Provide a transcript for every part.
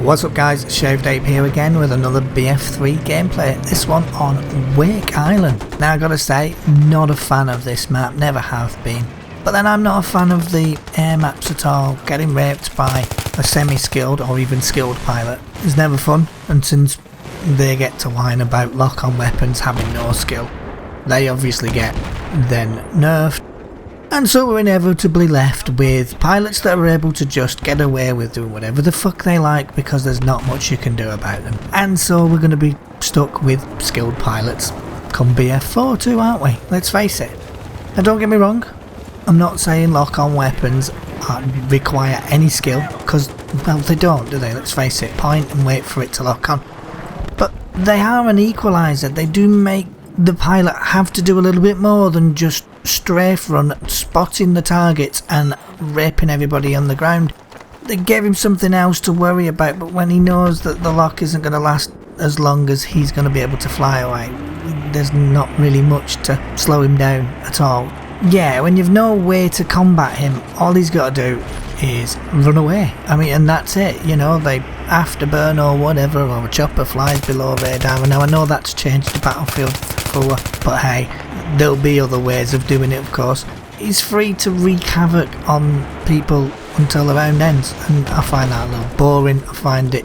What's up guys, ShavedApe here again with another BF3 gameplay, this one on Wake Island. Now I gotta say, not a fan of this map, never have been. But then I'm not a fan of the air maps at all. Getting raped by a semi-skilled or even skilled pilot is never fun, and since they get to whine about lock-on weapons having no skill, they obviously get then nerfed. And so we're inevitably left with pilots that are able to just get away with doing whatever the fuck they like because there's not much you can do about them. And so we're going to be stuck with skilled pilots come BF4 too, aren't we? Let's face it. And don't get me wrong, I'm not saying lock-on weapons require any skill, because, well, they don't, do they? Let's face it, point and wait for it to lock on. But they are an equaliser. They do make the pilot have to do a little bit more than just strafe run, spotting the targets and raping everybody on the ground. They gave him something else to worry about, but when he knows that the lock isn't going to last as long as he's going to be able to fly away, there's not really much to slow him down at all. Yeah, when you've no way to combat him, all he's got to do is run away. I mean, and that's it, you know, they afterburn or whatever, or a chopper flies below radar. Now I know that's changed to Battlefield 4, but hey, there'll be other ways of doing it, of course. He's free to wreak havoc on people until the round ends, and I find that a little boring. I find it,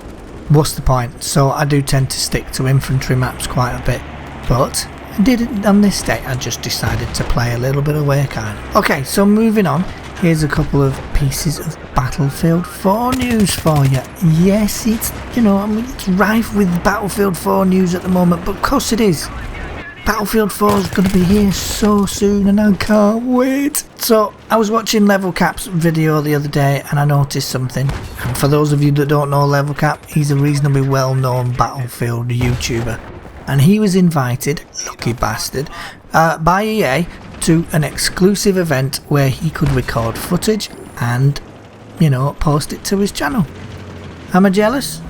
what's the point? So I do tend to stick to infantry maps quite a bit, but on this day I just decided to play a little bit of Wake Island. Okay, so moving on, here's a couple of pieces of Battlefield 4 news for you. Yes, it's, you know, I mean, it's rife with Battlefield 4 news at the moment, but of course it is. Battlefield 4 is going to be here so soon and I can't wait. So I was watching Level Cap's video the other day and I noticed something. And for those of you that don't know Level Cap, he's a reasonably well known Battlefield YouTuber. And he was invited, lucky bastard, by EA to an exclusive event where he could record footage and, you know, post it to his channel. Am I jealous?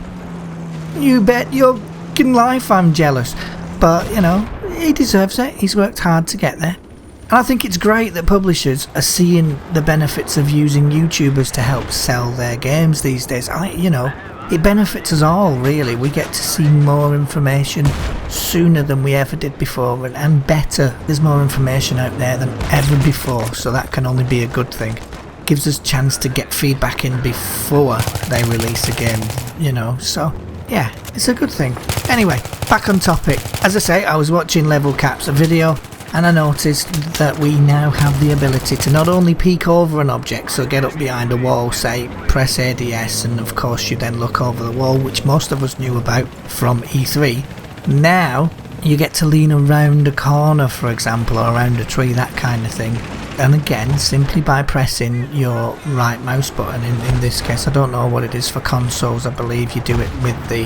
You bet your fucking life I'm jealous. But, you know, he deserves it. He's worked hard to get there. And I think it's great that publishers are seeing the benefits of using YouTubers to help sell their games these days. You know, it benefits us all, really. We get to see more information sooner than we ever did before, and better. There's more information out there than ever before, so that can only be a good thing. Gives us a chance to get feedback in before they release a game, you know, so yeah, it's a good thing. Anyway, back on topic. As I say, I was watching Level Cap's video and I noticed that we now have the ability to not only peek over an object, so get up behind a wall, say press ADS, and of course you then look over the wall, which most of us knew about from E3. Now you get to lean around a corner, for example, or around a tree, that kind of thing. And again, simply by pressing your right mouse button, in this case, I don't know what it is for consoles, I believe you do it with the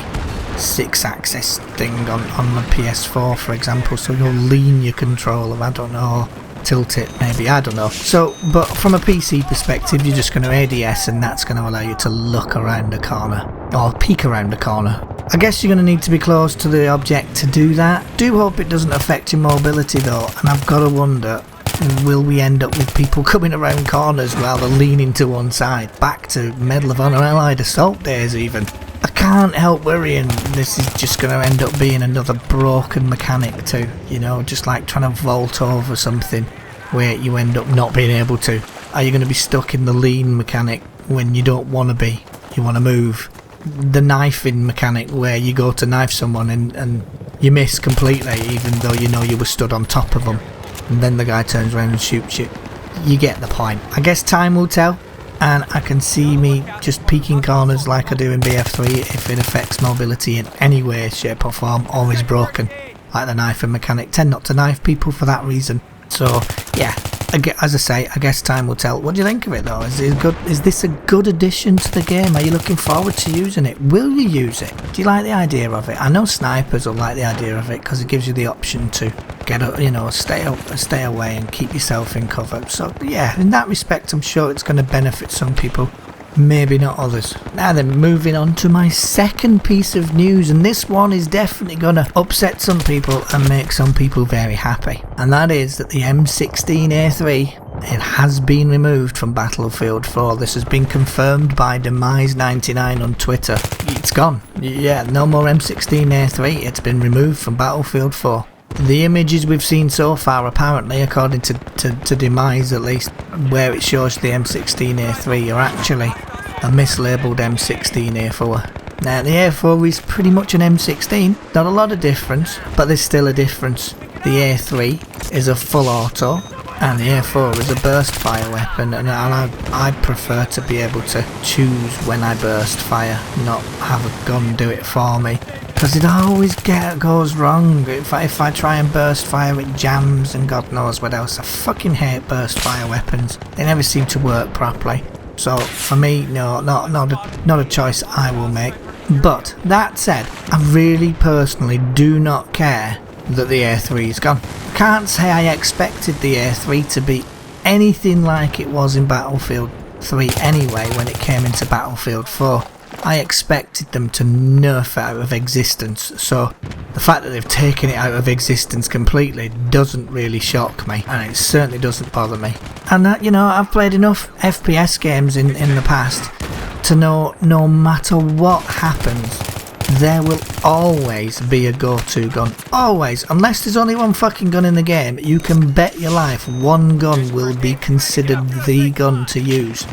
6-axis thing on the PS4, for example, so you'll lean your controller, I don't know, tilt it maybe, I don't know. So, but from a PC perspective, you're just going to ADS and that's going to allow you to look around a corner, or peek around a corner. I guess you're going to need to be close to the object to do that. Do hope it doesn't affect your mobility though, and I've got to wonder, will we end up with people coming around corners rather leaning to one side? Back to Medal of Honor Allied Assault days even. I can't help worrying this is just going to end up being another broken mechanic too, you know, just like trying to vault over something where you end up not being able to. Are you going to be stuck in the lean mechanic when you don't want to be? You want to move. The knifing mechanic where you go to knife someone and you miss completely even though you know you were stood on top of them, and then the guy turns around and shoots you. You get the point. I guess time will tell, and I can see me just peeking corners like I do in BF3 if it affects mobility in any way, shape or form, or is broken. Like the knifing mechanic, tend not to knife people for that reason. So yeah, as I say, I guess time will tell. What do you think of it though? Is this a good addition to the game? Are you looking forward to using it? Will you use it? Do you like the idea of it? I know snipers will like the idea of it because it gives you the option to get up, you know, stay away and keep yourself in cover. So yeah, in that respect, I'm sure it's going to benefit some people. Maybe not others. Now then, moving on to my second piece of news, and this one is definitely going to upset some people and make some people very happy, and that is that the M16A3 It has been removed from Battlefield 4. This has been confirmed by Demise99 on Twitter. It's gone. Yeah, no more M16A3. It's been removed from Battlefield 4. The images we've seen so far, apparently, according to Demise at least, where it shows the M16A3 are actually a mislabeled M16A4. Now the A4 is pretty much an M16, not a lot of difference, but there's still a difference. The A3 is a full auto, and the A4 is a burst fire weapon, and I prefer to be able to choose when I burst fire, not have a gun do it for me. Because it always goes wrong. If I try and burst fire, it jams and God knows what else. I fucking hate burst fire weapons. They never seem to work properly. So for me, no, not a choice I will make. But that said, I really personally do not care that the A3 is gone. Can't say I expected the A3 to be anything like it was in Battlefield 3 anyway when it came into Battlefield 4. I expected them to nerf it out of existence, so the fact that they've taken it out of existence completely doesn't really shock me, and it certainly doesn't bother me. And that, you know, I've played enough FPS games in the past to know no matter what happens, there will always be a go-to gun. Always. Unless there's only one fucking gun in the game, you can bet your life one gun will be considered the gun to use.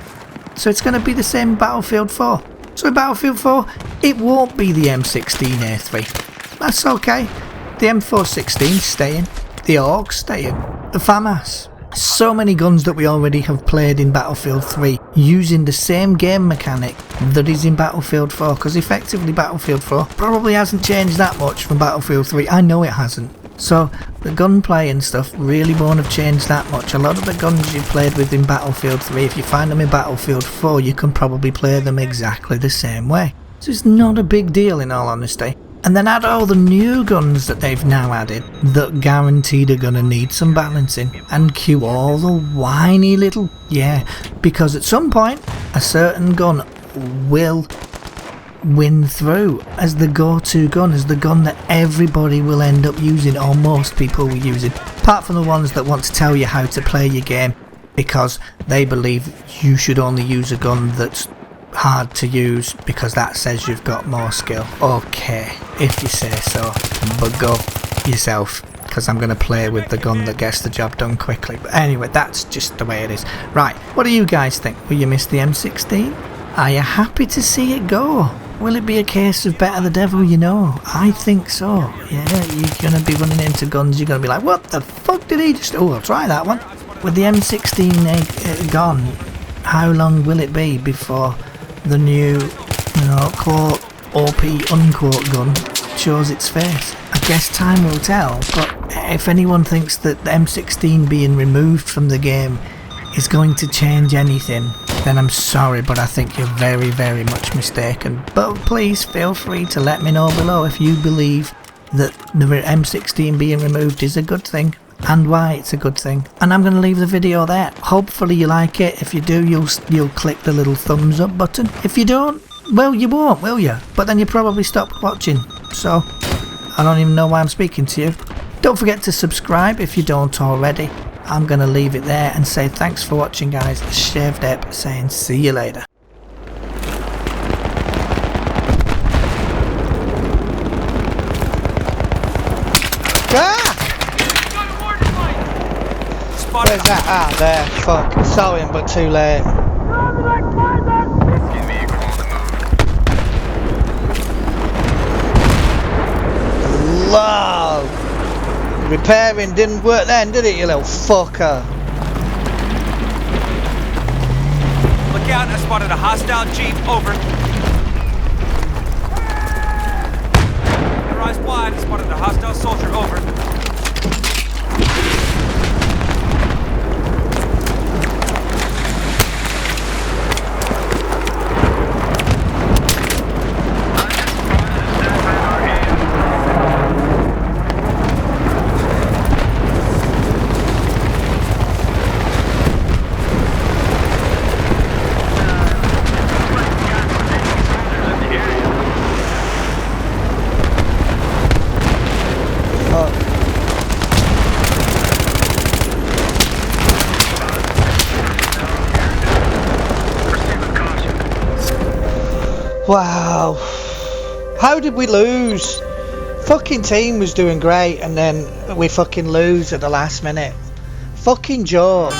So it's going to be the same in Battlefield 4. So in Battlefield 4, it won't be the M16A3. That's okay. The M416's staying. The AUG's staying. The FAMAS. So many guns that we already have played in Battlefield 3 using the same game mechanic that is in Battlefield 4, because effectively Battlefield 4 probably hasn't changed that much from Battlefield 3. I know it hasn't. So the gunplay and stuff really won't have changed that much. A lot of the guns you played with in Battlefield 3, if you find them in Battlefield 4, you can probably play them exactly the same way. So it's not a big deal in all honesty. And then add all the new guns that they've now added that guaranteed are gonna need some balancing, and cue all the whiny little... yeah, because at some point a certain gun will win through as the go-to gun, as the gun that everybody will end up using, or most people will use it, apart from the ones that want to tell you how to play your game because they believe you should only use a gun that's hard to use because that says you've got more skill. Okay, if you say so, but go yourself, because I'm going to play with the gun that gets the job done quickly. But anyway, that's just the way it is. Right, what do you guys think? Will you miss the M16? Are you happy to see it go? Will it be a case of better the devil you know? I think so. Yeah, you're going to be running into guns, you're going to be like, what the fuck did he just... oh, I'll try that one. With the M16 gone, how long will it be before the new, you know, quote, OP unquote gun shows its face? I guess time will tell, but if anyone thinks that the M16 being removed from the game is going to change anything, then I'm sorry, but I think you're very, very much mistaken. But please feel free to let me know below if you believe that the M16 being removed is a good thing, and why it's a good thing. And I'm going to leave the video there. Hopefully you like it. If you do, you'll click the little thumbs up button. If you don't, well, you won't, will you? But then you probably stop watching. So I don't even know why I'm speaking to you. Don't forget to subscribe if you don't already. I'm going to leave it there and say thanks for watching, guys. ShavedApe saying see you later. Where's that? Ah, there. Fuck. Saw him, but too late. Love. Repairing didn't work then, did it, you little fucker? Look out, I spotted a hostile jeep. Over. Your eyes wide, I spotted a hostile soldier. Over. Wow. How did we lose? Fucking team was doing great and then we fucking lose at the last minute. Fucking joke.